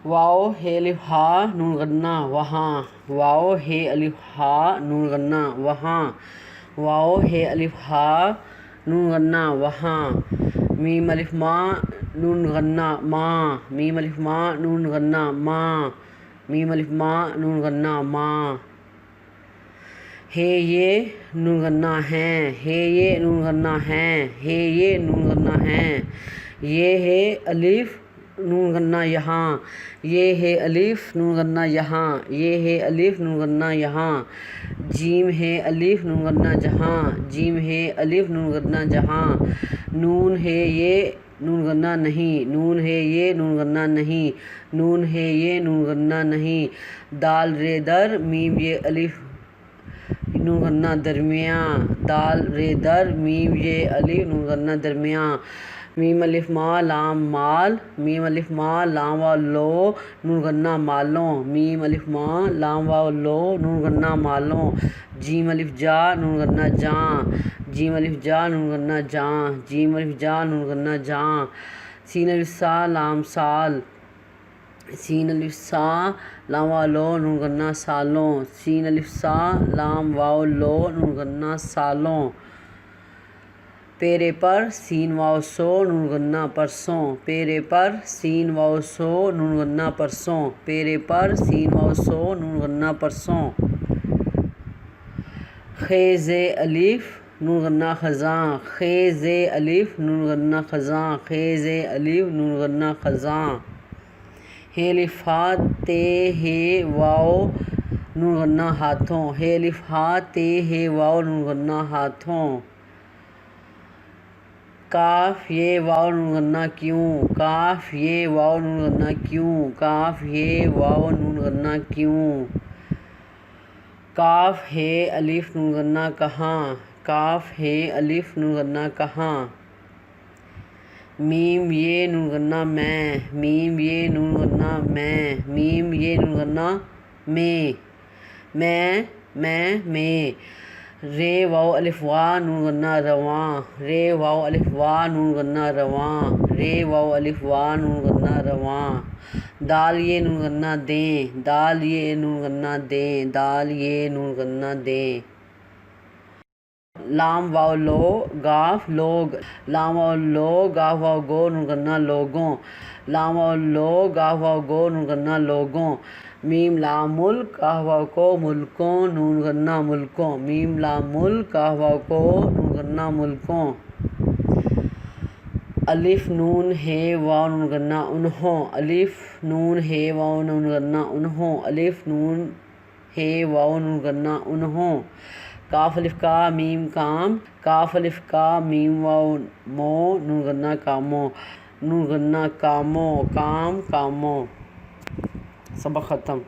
واو ہے الف ہا نون غنہ وہاں، واو ہے الف ہا نون غنہ وہاں، واو ہے الف ہا نون غنہ وہاں، میم الف ماں نون غنہ ماں، میم الف ماں نون غنہ ماں، میم الف ماں نون غنہ ماں، ہے یہ نون غنہ ہیں، ہے یہ نون غنہ ہیں، ہے یہ نون غنہ ہیں، یہ ہے الف نون غنہ یہاں، یہ ہے الف نون غنہ یہاں، یہ ہے الف نون غنہ یہاں، جیم ہے الف نون غنہ جہاں، جیم ہے الف نون غنہ جہاں، نون ہے یہ نون غنہ نہیں، نون ہے یہ نون غنہ نہیں، نون ہے یہ نون غنہ نہیں، دال رے در میم یہ الف نون غنہ درمیاں، دال رے در میم یہ الف نون غنہ درمیاں، میم الف ماں لام مال، میم الف ماں لام واو لو نون غنہ مالوں، میم الف ماں لام واو لو نون غنہ مالوں، جیم الف جا نون غنہ جاں، جیم الف جا نون غنہ جاں، جیم الف جا نون غنہ جاں، سین الف سا لام سال، سین الف سا لام واو لو نون غنہ سالوں، سین الف سا لام واو لو نون غنہ سالوں، پیرے پر سین واو سو نون غنہ پرسوں، پیرے پر سین واو سو نون غنہ پرسوں، پیرے پر سین واو سو نون غنہ پرسوں، خے زے الف نون غنہ خزاں، خے زے الف نون غنہ خزاں، خے زے الف نون غنہ خزاں، ہے الف ہا تے ہے واو نون غنہ ہاتھوں، ہے الف ہا تے ہے واو نون غنہ ہاتھوں، کاف یہ واو نون غنہ کیوں، کاف یہ واو نون غنہ کیوں، کاف یہ واو نون غنہ کیوں، کاف ہے الف نون غنہ کہاں، کاف ہے الف نون غنہ کہاں، میم یہ نون غنہ میں، میم یہ نون غنہ میں، میم یہ نون غنہ میں، میں، رے واو الف وا نون غنہ رواں، رے واو الف وا نون غنہ رواں، رے واو الف وا نون غنہ رواں، دال یہ نون غنہ دیں، دال یہ نون غنہ دیں، دال یہ نون غنہ دیں، لام واو لو گاف لوگ، لام واو لو گاف واو گو نون غنہ لوگوں، لام واو لو گاف واو گو نون غنہ لوگوں، میم لام ال کاف واو کو ملکوں نون غنہ ملکوں، میم لام ال کاف واو کو نون غنہ ملکوں، الف نون ہے واو نون غنہ انہوں، الف نون ہے واو نون غنہ انہوں، الف نون ہے واو نون غنہ انہوں، کاف الف کا میم کام، کاف الف کا میم واو مو نون غنہ کاموں، نون غنہ کاموں، کام کاموں، سبق ختم۔